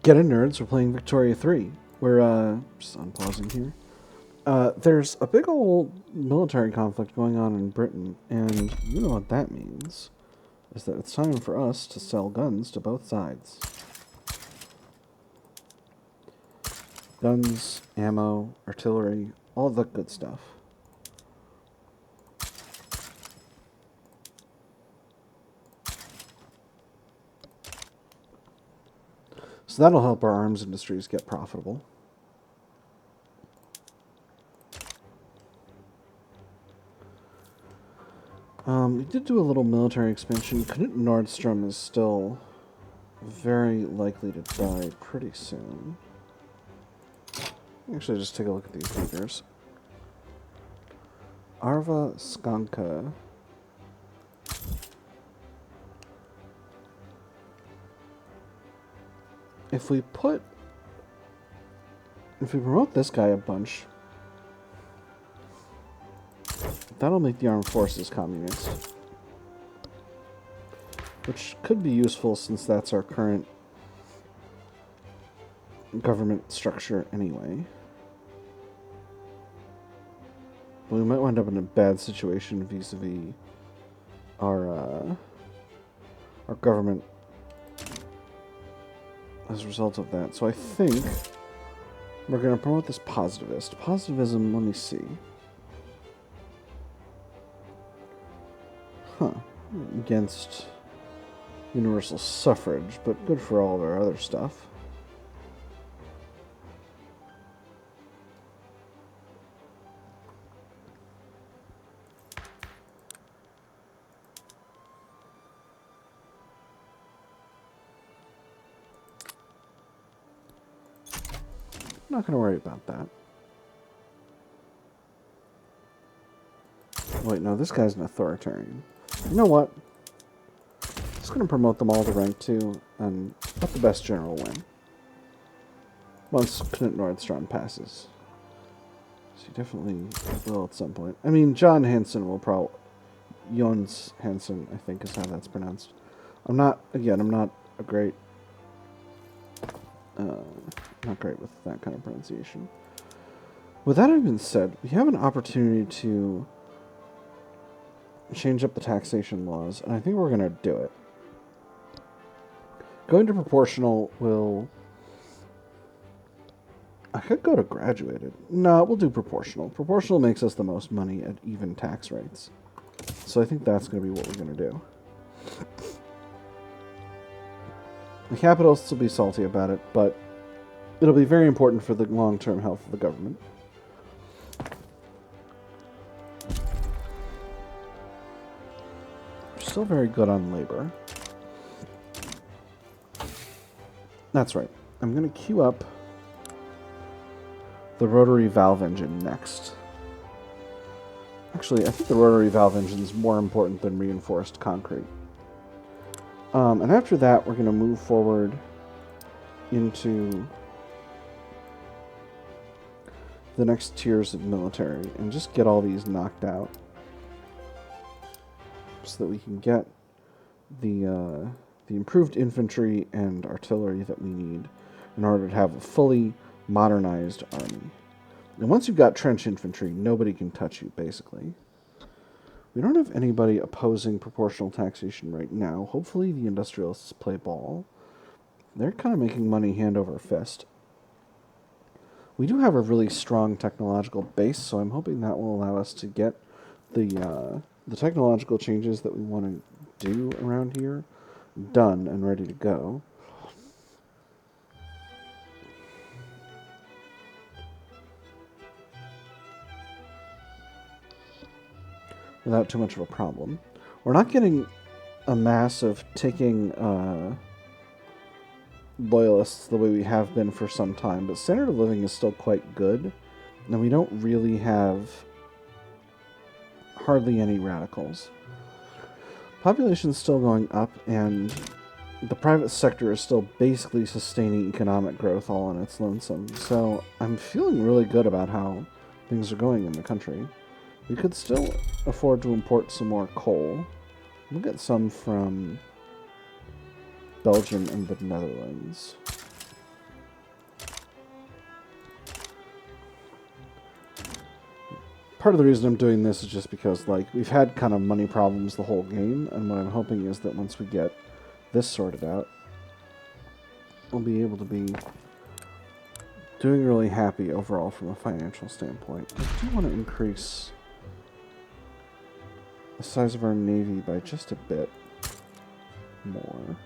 Get it, nerds, we're playing Victoria 3. We're, just unpausing here. There's a big old military conflict going on in Britain, and you know what that means. Is that it's time for us to sell guns to both sides. Guns, ammo, artillery, all the good stuff. So that'll help our arms industries get profitable. We did do a little military expansion. Knut Nordstrom is still very likely to die pretty soon. Actually, just take a look at these leaders. Arva Skanka. If we promote this guy a bunch, that'll make the armed forces communist. Which could be useful since that's our current government structure anyway. But we might wind up in a bad situation vis-a-vis our government as a result of that. So I think we're going to promote this positivist. Positivism, let me see. Against universal suffrage, but good for all of our other stuff. I'm not going to worry about that. Wait, no, this guy's an authoritarian. You know what? Just going to promote them all to rank 2 and let the best general win. Once Knut Nordstrom passes. So he definitely will at some point. I mean, John Hansen will probably... Jons Hansen, I think is how that's pronounced. I'm not a great... not great with that kind of pronunciation. With that having been said, we have an opportunity to change up the taxation laws, and I think we're going to do it. Going to proportional will... I could go to graduated. No, we'll do proportional. Proportional makes us the most money at even tax rates. So I think that's going to be what we're going to do. The capitalists will be salty about it, but it'll be very important for the long-term health of the government. We're still very good on labor. That's right. I'm going to queue up the rotary valve engine next. Actually, I think the rotary valve engine is more important than reinforced concrete. And after that, we're going to move forward into the next tiers of military and just get all these knocked out so that we can get the improved infantry and artillery that we need in order to have a fully modernized army. And once you've got trench infantry, nobody can touch you, basically. We don't have anybody opposing proportional taxation right now. Hopefully the industrialists play ball. They're kind of making money hand over fist. We do have a really strong technological base, so I'm hoping that will allow us to get the technological changes that we want to do around here done and ready to go. Without too much of a problem. We're not getting a mass of taking loyalists the way we have been for some time, but standard of living is still quite good, and we don't really have hardly any radicals. Population's still going up, and the private sector is still basically sustaining economic growth all on its lonesome, so I'm feeling really good about how things are going in the country. We could still afford to import some more coal. We'll get some from Belgium and the Netherlands. part of the reason I'm doing this is just because, like, we've had kind of money problems the whole game, and what I'm hoping is that once we get this sorted out, we'll be able to be doing really happy overall from a financial standpoint. I do want to increase the size of our navy by just a bit more.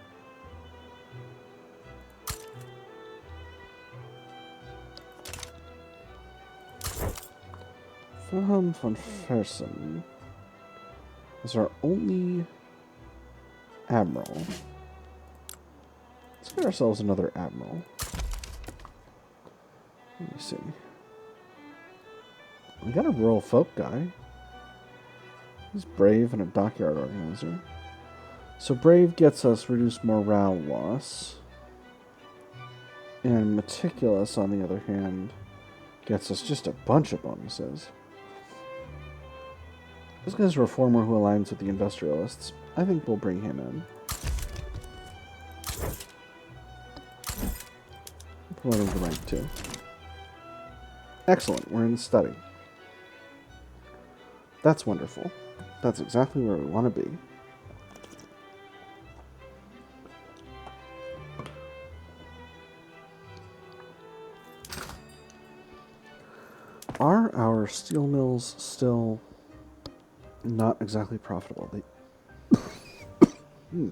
Wilhelm von Fersen is our only admiral. Let's get ourselves another admiral. Let me see. We got a rural folk guy. He's brave and a dockyard organizer. So brave gets us reduced morale loss. And meticulous, on the other hand, gets us just a bunch of bonuses. This guy's a reformer who aligns with the industrialists. I think we'll bring him in. Promote him to rank 2. Excellent, we're in study. That's wonderful. That's exactly where we want to be. Are our steel mills still not exactly profitable? They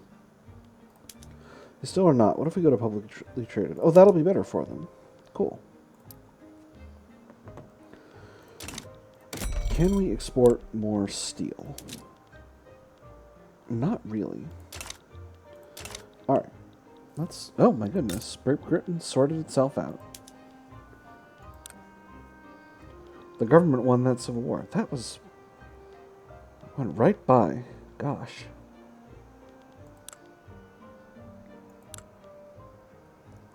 still are not. What if we go to publicly traded? Oh, that'll be better for them. Cool. Can we export more steel? Not really. Alright. Let's... Oh my goodness. Great Britain sorted itself out. The government won that civil war. That was... went right by. Gosh.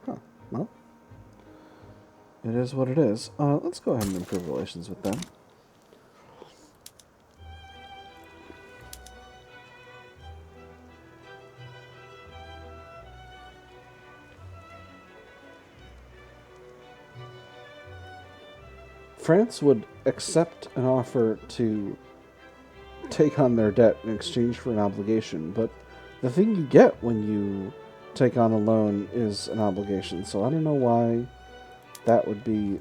Huh. Well. It is what it is. Let's go ahead and improve relations with them. France would accept an offer to take on their debt in exchange for an obligation, but the thing you get when you take on a loan is an obligation, so I don't know why that would be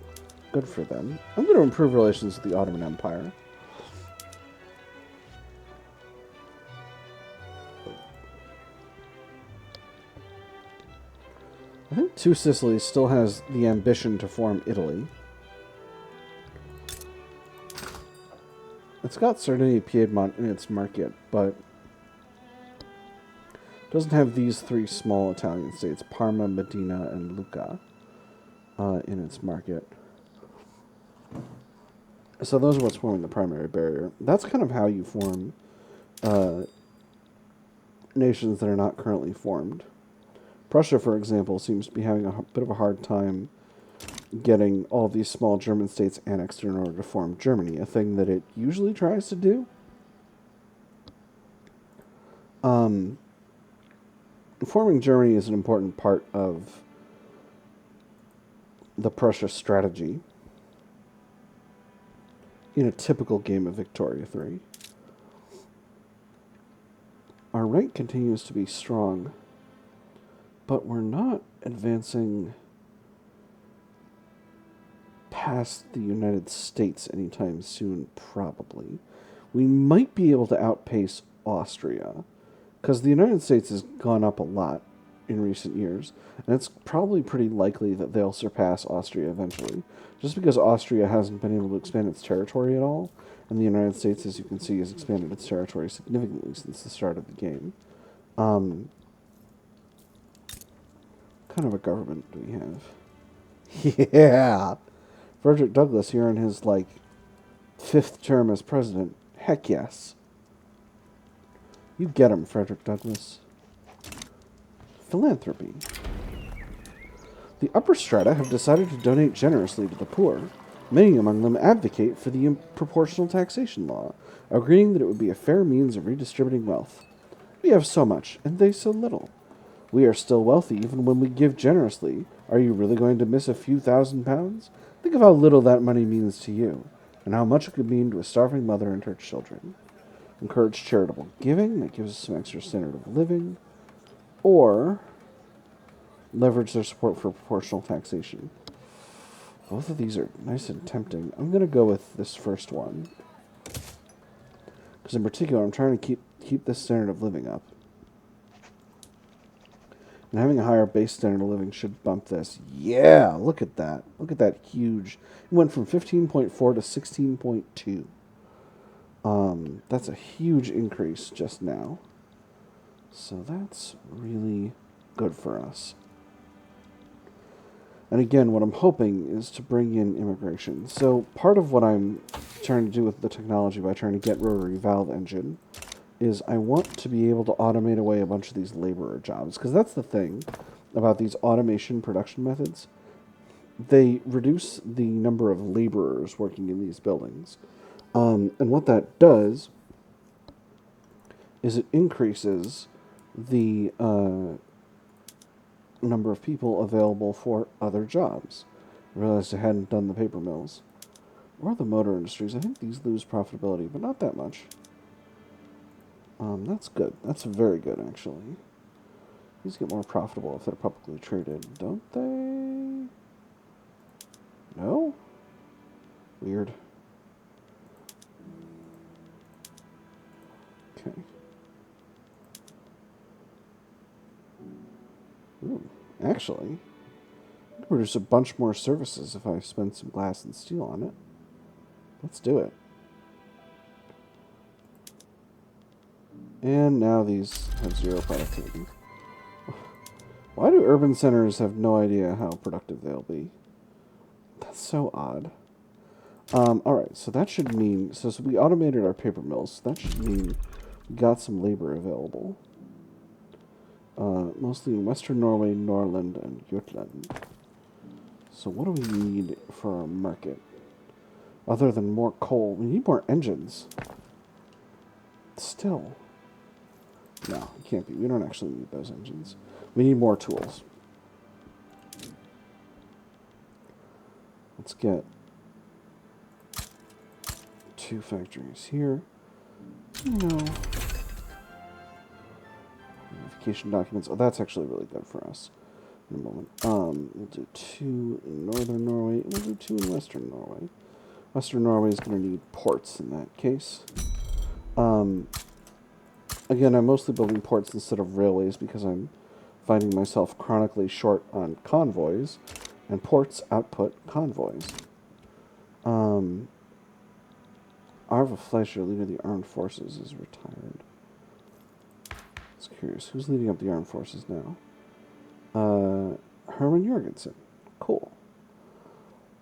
good for them. I'm going to improve relations with the Ottoman Empire. I think Two Sicilies still has the ambition to form Italy. It's got Sardinia Piedmont in its market, but doesn't have these three small Italian states, Parma, Modena, and Lucca, in its market. So those are what's forming the primary barrier. That's kind of how you form nations that are not currently formed. Prussia, for example, seems to be having a bit of a hard time getting all these small German states annexed in order to form Germany, a thing that it usually tries to do. Forming Germany is an important part of the Prussia strategy in a typical game of Victoria 3. Our rank continues to be strong, but we're not advancing past the United States anytime soon, probably. We might be able to outpace Austria, because the United States has gone up a lot in recent years, and it's probably pretty likely that they'll surpass Austria eventually, just because Austria hasn't been able to expand its territory at all, and the United States, as you can see, has expanded its territory significantly since the start of the game. What kind of a government do we have? Yeah! Frederick Douglass here in his, 5th term as president. Heck yes. You get him, Frederick Douglass. Philanthropy. The upper strata have decided to donate generously to the poor. Many among them advocate for the proportional taxation law, agreeing that it would be a fair means of redistributing wealth. We have so much, and they so little. We are still wealthy even when we give generously. Are you really going to miss a few £1,000s? Think of how little that money means to you. and how much it could mean to a starving mother and her children. Encourage charitable giving, that gives us some extra standard of living, or leverage their support for proportional taxation. Both of these are nice and tempting. I'm going to go with this first one, because in particular, I'm trying to keep this standard of living up. And having a higher base standard of living should bump this. Yeah, look at that. Look at that huge. It went from 15.4 to 16.2. That's a huge increase just now. So that's really good for us. And again, what I'm hoping is to bring in immigration. So part of what I'm trying to do with the technology by trying to get rotary valve engine is I want to be able to automate away a bunch of these laborer jobs. Because that's the thing about these automation production methods. They reduce the number of laborers working in these buildings. And what that does is it increases the number of people available for other jobs. I realized I hadn't done the paper mills. Or the motor industries. I think these lose profitability, but not that much. That's good. That's very good, actually. These get more profitable if they're publicly traded, don't they? No? Weird. Okay. Ooh, actually, I can produce a bunch more services if I spend some glass and steel on it. Let's do it. And now these have 0 productivity. Why do urban centers have no idea how productive they'll be? That's so odd. Alright, so that should mean... So we automated our paper mills. So that should mean we got some labor available. Mostly in Western Norway, Norland, and Jutland. So what do we need for our market? Other than more coal. We need more engines. Still. No, it can't be. We don't actually need those engines. We need more tools. Let's get 2 factories here. Verification documents. Oh, that's actually really good for us. In a moment. We'll do 2 in Northern Norway. We'll do 2 in Western Norway. Western Norway is going to need ports in that case. Again, I'm mostly building ports instead of railways because I'm finding myself chronically short on convoys, and ports output convoys. Arva Fleischer, leader of the armed forces, is retired. It's curious. Who's leading up the armed forces now? Herman Jorgensen. Cool.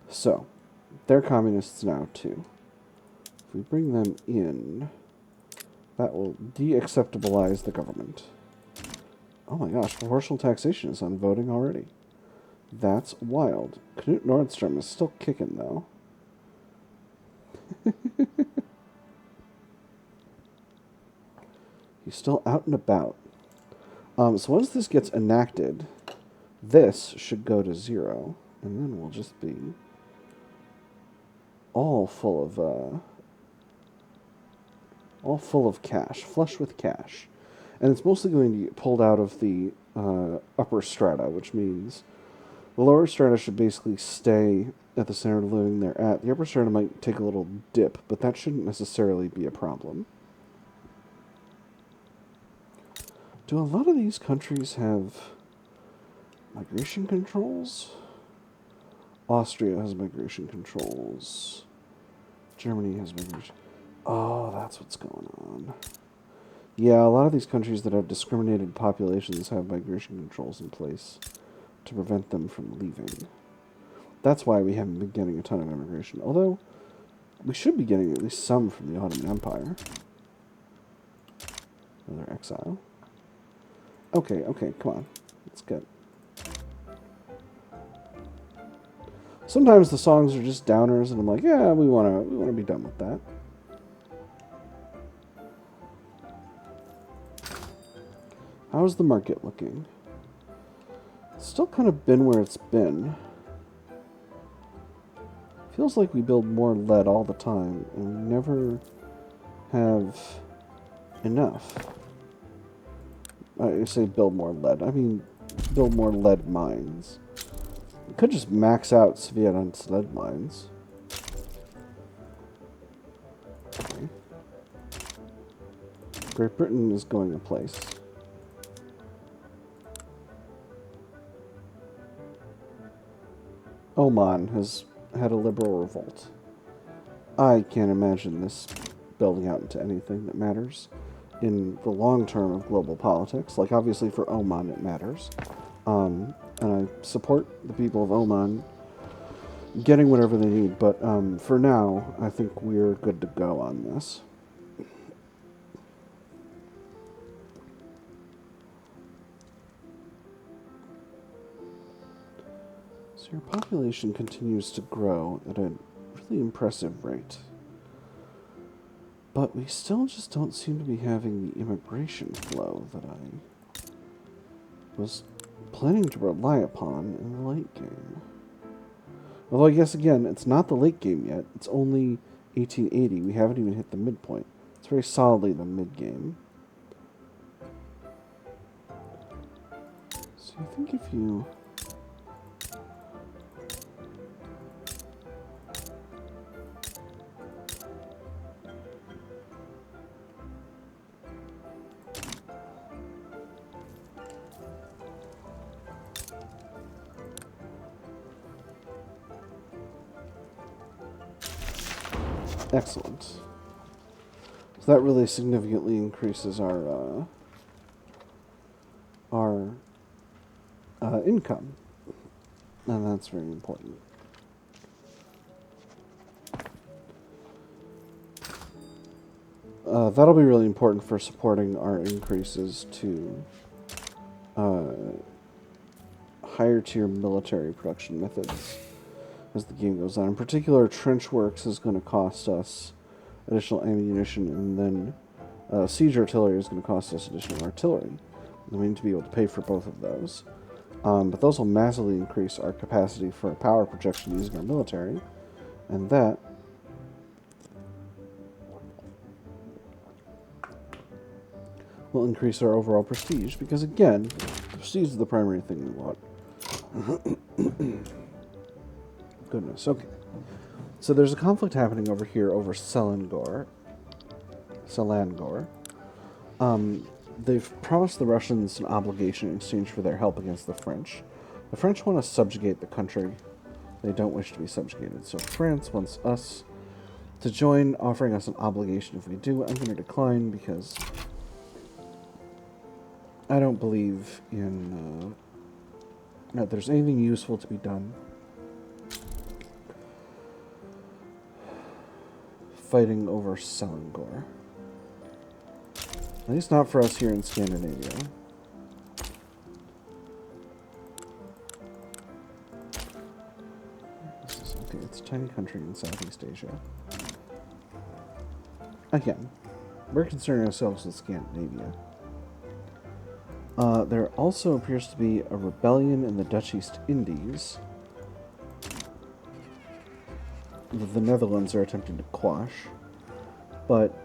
So, they're communists now, too. If we bring them in, that will de-acceptabilize the government. Oh my gosh, proportional taxation is on voting already. That's wild. Knut Nordstrom is still kicking, though. He's still out and about. So once this gets enacted, this should go to 0, and then we'll just be all full of cash, flush with cash. And it's mostly going to get pulled out of the upper strata, which means the lower strata should basically stay at the standard of living they're at. The upper strata might take a little dip, but that shouldn't necessarily be a problem. Do a lot of these countries have migration controls? Austria has migration controls. Germany has migration... Oh, that's what's going on. Yeah, a lot of these countries that have discriminated populations have migration controls in place to prevent them from leaving. That's why we haven't been getting a ton of immigration. Although, we should be getting at least some from the Ottoman Empire. Another exile. Okay, come on. Let's get... Sometimes the songs are just downers, and I'm like, yeah, we wanna be done with that. How's the market looking? It's still kind of been where it's been. Feels like we build more lead all the time, and we never have enough. I say build more lead. I mean, build more lead mines. We could just max out Soviet on lead mines. Okay. Great Britain is going in place. Oman has had a liberal revolt. I can't imagine this building out into anything that matters in the long term of global politics. Like, obviously for Oman it matters. And I support the people of Oman getting whatever they need, but for now, I think we're good to go on this. So your population continues to grow at a really impressive rate. But we still just don't seem to be having the immigration flow that I was planning to rely upon in the late game. Although I guess, again, it's not the late game yet. It's only 1880. We haven't even hit the midpoint. It's very solidly the mid-game. So I think if you... Excellent. So that really significantly increases our income, and that's very important. That'll be really important for supporting our increases to higher tier military production methods as the game goes on. In particular, trench works is going to cost us additional ammunition, and then siege artillery is going to cost us additional artillery. And we need to be able to pay for both of those. But those will massively increase our capacity for power projection using our military, and that will increase our overall prestige, because again, prestige is the primary thing we want. Goodness, okay. So there's a conflict happening over here over Selangor. They've promised the Russians an obligation in exchange for their help against the French. The French want to subjugate the country. They don't wish to be subjugated. So France wants us to join, offering us an obligation if we do. I'm going to decline because I don't believe in that there's anything useful to be done fighting over Selangor. At least not for us here in Scandinavia. This is okay. It's a tiny country in Southeast Asia. Again, we're concerning ourselves with Scandinavia. There also appears to be a rebellion in the Dutch East Indies that the Netherlands are attempting to quash. But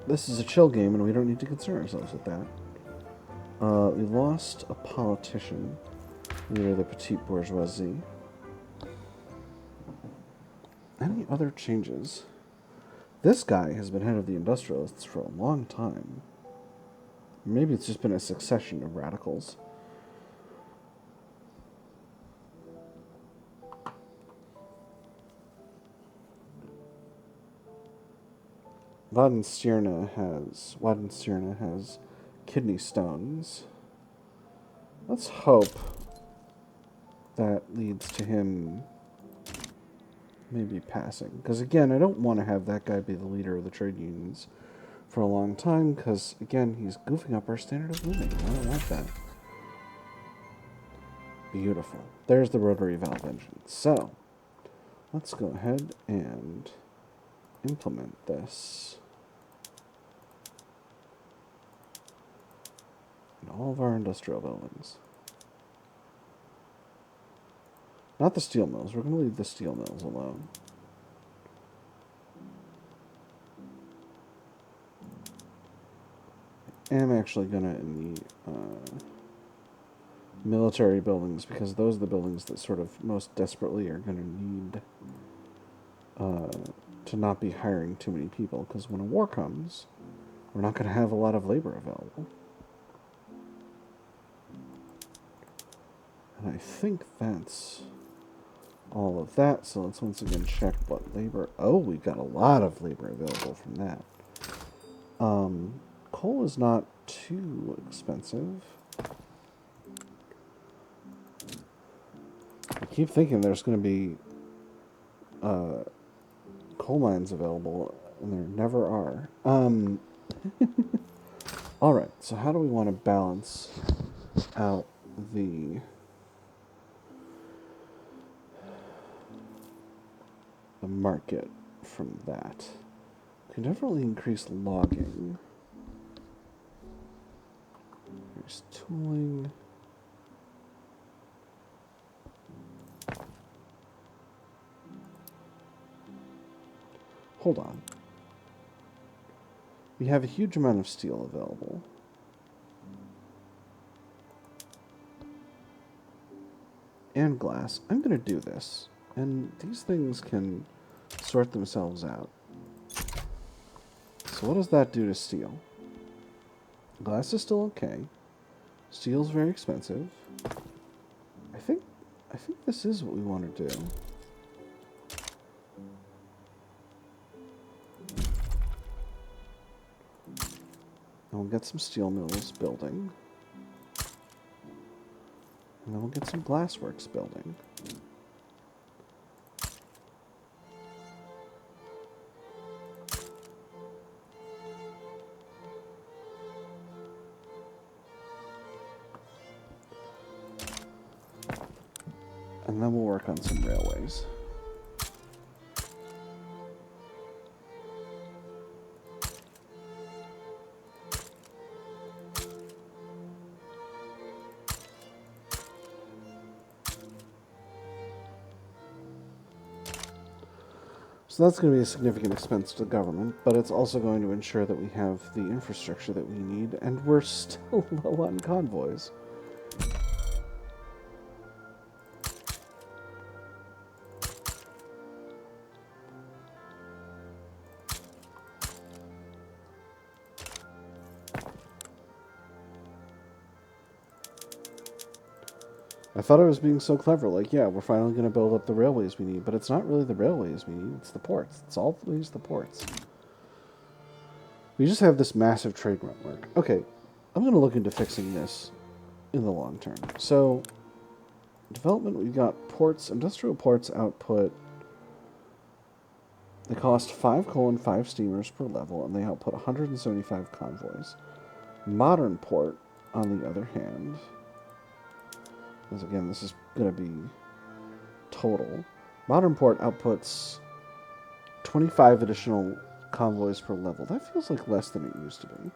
this is a chill game, and we don't need to concern ourselves with that. We lost a politician, leader of the petite bourgeoisie. Any other changes? This guy has been head of the industrialists for a long time. Maybe it's just been a succession of radicals. Wadenstierna has kidney stones. Let's hope that leads to him maybe passing. Because again, I don't want to have that guy be the leader of the trade unions for a long time, because again, he's goofing up our standard of living. I don't want that. Beautiful. There's the rotary valve engine. So, let's go ahead and implement this in all of our industrial buildings. Not the steel mills. We're going to leave the steel mills alone. I am actually going to in the military buildings, because those are the buildings that sort of most desperately are going to need to not be hiring too many people, because when a war comes, we're not going to have a lot of labor available. And I think that's all of that. So let's once again check what labor. Oh, we've got a lot of labor available from that. Coal is not too expensive. I keep thinking there's going to be coal mines available, and there never are. All right, so how do we want to balance out the market from that? We can definitely increase logging. There's tooling. Hold on. We have a huge amount of steel available. And glass. I'm going to do this. And these things can sort themselves out. So what does that do to steel? Glass is still okay. Steel's very expensive. I think this is what we want to do. And we'll get some steel mills building. And then we'll get some glassworks building. And then we'll work on some railways. So that's going to be a significant expense to the government, but it's also going to ensure that we have the infrastructure that we need, and we're still low on convoys. I thought I was being so clever, like, yeah, we're finally going to build up the railways we need, but it's not really the railways we need, it's the ports. It's always the ports. We just have this massive trade network. Okay, I'm going to look into fixing this in the long term. So, development, we've got ports, industrial ports output. They cost 5 coal and 5 steamers per level, and they output 175 convoys. Modern port, on the other hand, because again, this is going to be total. Modern port outputs 25 additional convoys per level. That feels like less than it used to be.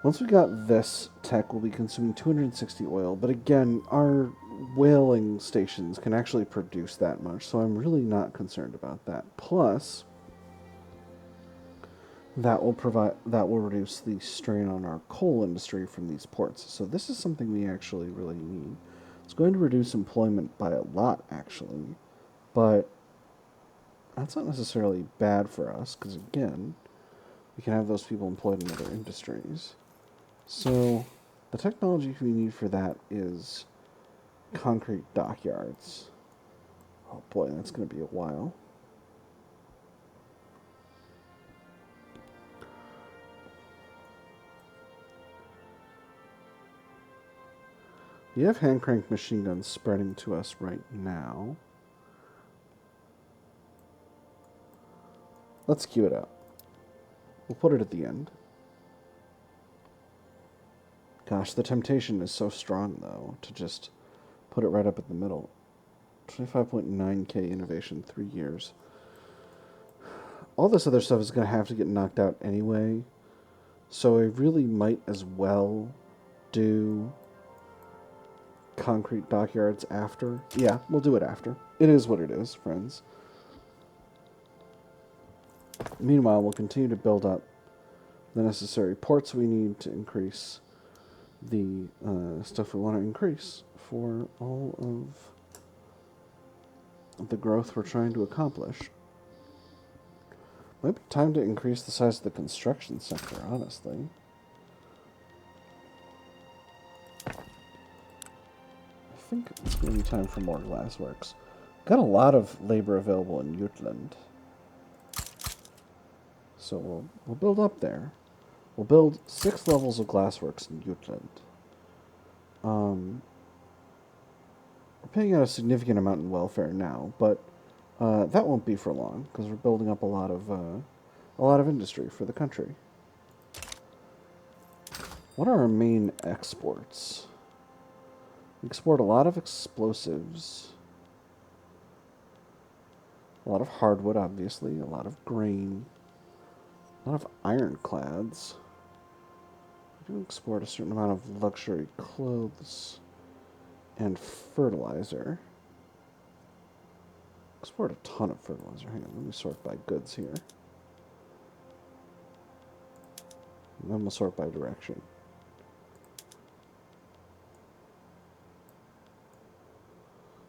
Once we got this tech, we'll be consuming 260 oil. But again, our whaling stations can actually produce that much, so I'm really not concerned about that. Plus, that will reduce the strain on our coal industry from these ports. So this is something we actually really need. It's going to reduce employment by a lot, actually, but that's not necessarily bad for us, because again, we can have those people employed in other industries. So the technology we need for that is concrete dockyards. Oh boy, that's going to be a while. We have hand crank machine guns spreading to us right now. Let's queue it up. We'll put it at the end. Gosh, the temptation is so strong, though, to just put it right up in the middle. 25.9k innovation, 3 years. All this other stuff is going to have to get knocked out anyway, so I really might as well do concrete dockyards after. Yeah, we'll do it after. It is what it is, friends. Meanwhile, we'll continue to build up the necessary ports we need to increase the stuff we want to increase for all of the growth we're trying to accomplish. Might be time to increase the size of the construction sector, honestly. I think it's going to be time for more glassworks. Got a lot of labor available in Jutland. So we'll build up there. We'll build 6 levels of glassworks in Jutland. We're paying out a significant amount in welfare now, but that won't be for long because we're building up a lot of industry for the country. What are our main exports? We export a lot of explosives, a lot of hardwood, obviously, a lot of grain, a lot of ironclads. We do export a certain amount of luxury clothes and fertilizer. Export a ton of fertilizer. Hang on, let me sort by goods here. And then we'll sort by direction.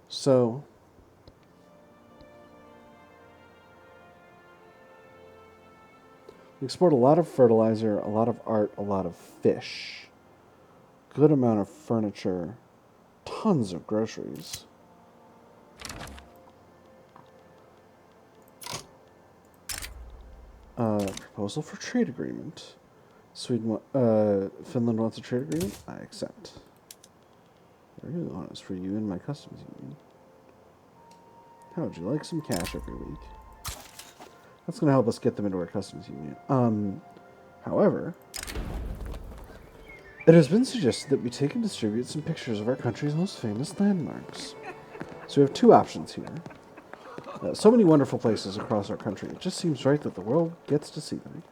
So, we export a lot of fertilizer, a lot of art, a lot of fish, good amount of furniture, tons of groceries. Proposal for trade agreement. Finland wants a trade agreement? I accept. I really want this for you and my customs union. How would you like some cash every week? That's going to help us get them into our customs union. However, it has been suggested that we take and distribute some pictures of our country's most famous landmarks. So we have 2 options here. So many wonderful places across our country. It just seems right that the world gets to see them.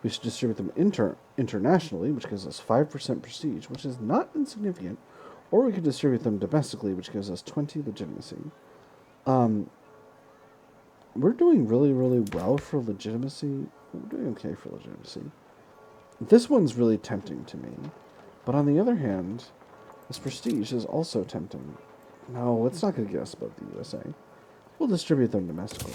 We should distribute them internationally, which gives us 5% prestige, which is not insignificant. Or we could distribute them domestically, which gives us 20 legitimacy. We're doing really, really well for legitimacy. We're doing okay for legitimacy. This one's really tempting to me. But on the other hand, this prestige is also tempting. No, it's not going to get us above the USA. We'll distribute them domestically.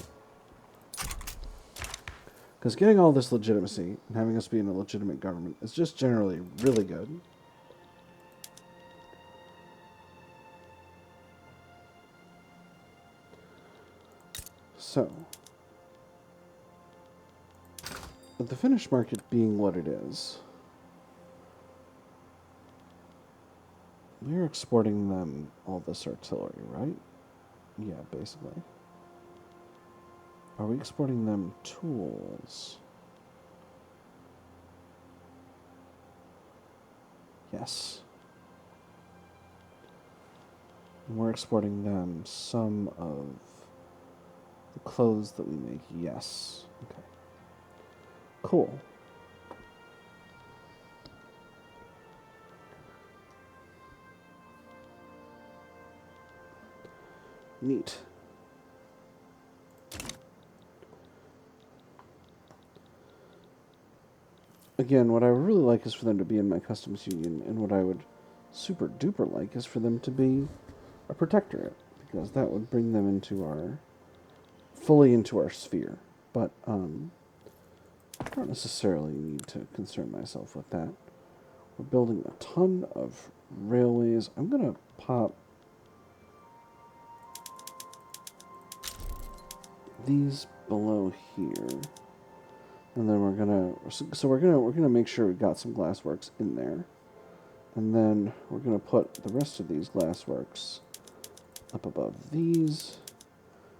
Because getting all this legitimacy and having us be in a legitimate government is just generally really good. So, with the Finnish market being what it is, we're exporting them all this artillery, right? Yeah, basically. Are we exporting them tools? Yes. And we're exporting them some of the clothes that we make. Yes. Okay. Cool. Neat. Again, what I would really like is for them to be in my customs union, and what I would super duper like is for them to be a protectorate, because that would bring them into our, fully into our sphere. But, I don't necessarily need to concern myself with that. We're building a ton of railways. I'm gonna pop these below here. And then we're gonna make sure we've got some glassworks in there. And then we're gonna put the rest of these glassworks up above these.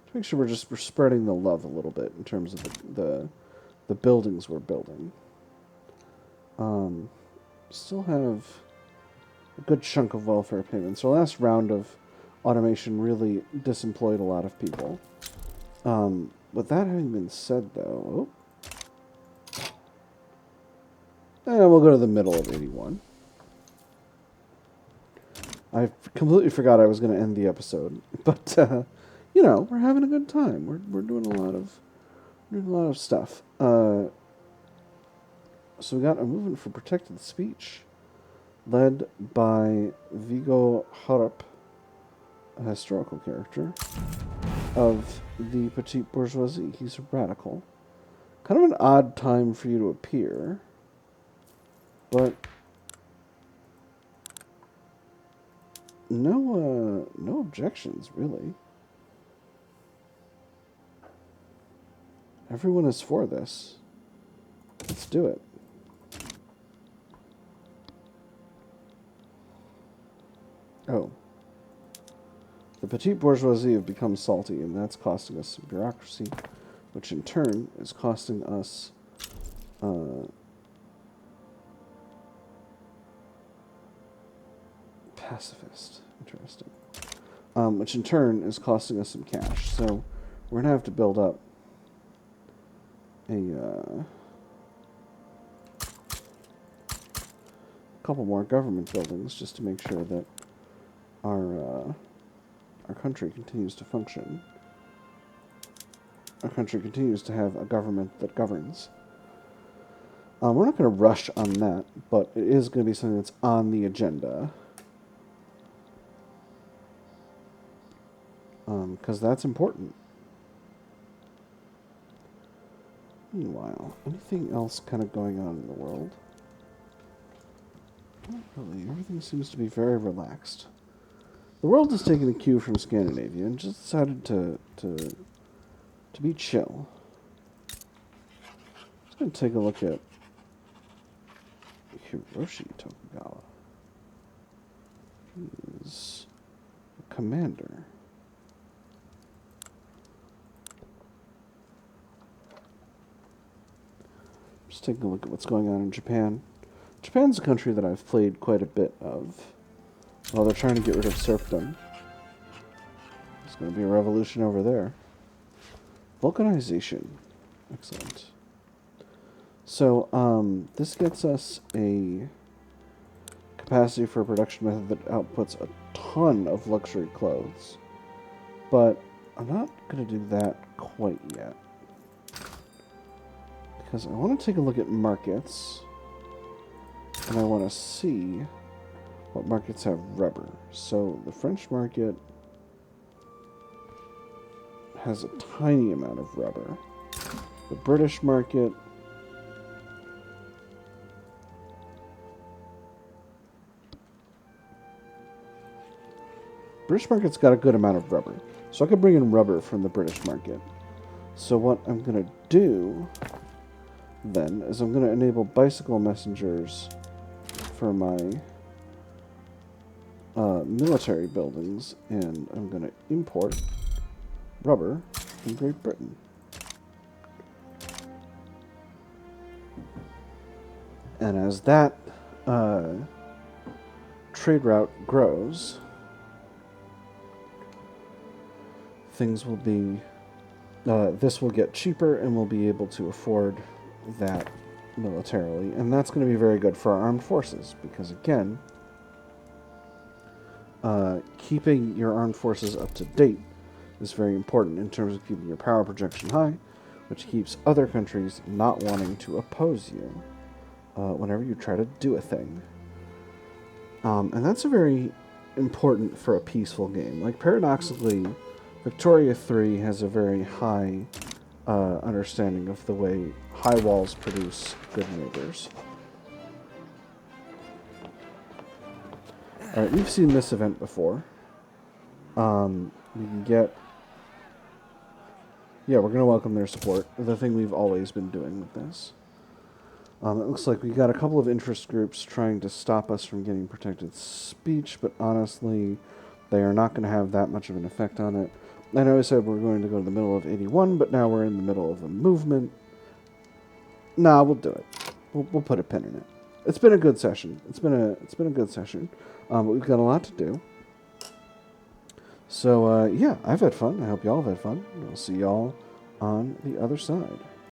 To make sure we're spreading the love a little bit in terms of the buildings we're building. Still have a good chunk of welfare payments. So last round of automation really disemployed a lot of people. With that having been said, though, we'll go to the middle of 81. I completely forgot I was going to end the episode, but we're having a good time. We're doing a lot of stuff. So we got a movement for protected speech, led by Vigo Harp, a historical character of the petite bourgeoisie. He's a radical. Kind of an odd time for you to appear, but no objections, really. Everyone is for this. Let's do it. Oh. The petite bourgeoisie have become salty, and that's costing us some bureaucracy, which in turn is costing us pacifist. Interesting. Which in turn is costing us some cash. So we're going to have to build up a couple more government buildings just to make sure that our country continues to function. Our country continues to have a government that governs. We're not going to rush on that, but it is going to be something that's on the agenda. Because that's important. Meanwhile, anything else kind of going on in the world? Not really. Everything seems to be very relaxed. The world has taken a cue from Scandinavia and just decided to be chill. Just going to take a look at Hiroshi Tokugawa. He's a commander. Just taking a look at what's going on in Japan. Japan's a country that I've played quite a bit of. While they're trying to get rid of serfdom. There's going to be a revolution over there. Vulcanization. Excellent. So, this gets us a capacity for a production method that outputs a ton of luxury clothes. But I'm not going to do that quite yet. Because I want to take a look at markets. And I want to see what markets have rubber. So the French market has a tiny amount of rubber. The British market British market's got a good amount of rubber. So I could bring in rubber from the British market. So what I'm going to do then is I'm going to enable bicycle messengers for my military buildings, and I'm going to import rubber from Great Britain. And as that trade route grows, things will be, this will get cheaper and we'll be able to afford that militarily. And that's going to be very good for our armed forces because, again, keeping your armed forces up to date is very important in terms of keeping your power projection high, which keeps other countries not wanting to oppose you whenever you try to do a thing. And that's a very important for a peaceful game. Like, paradoxically, Victoria 3 has a very high understanding of the way high walls produce good neighbors. Alright, we've seen this event before. We can get... Yeah, we're going to welcome their support. The thing we've always been doing with this. It looks like we got a couple of interest groups trying to stop us from getting protected speech, but honestly, they are not going to have that much of an effect on it. I know I said we're going to go to the middle of 81, but now we're in the middle of a movement. Nah, we'll do it. We'll put a pin in it. It's been a good session. It's been a good session. But we've got a lot to do. So, yeah, I've had fun. I hope y'all have had fun. I'll see y'all on the other side.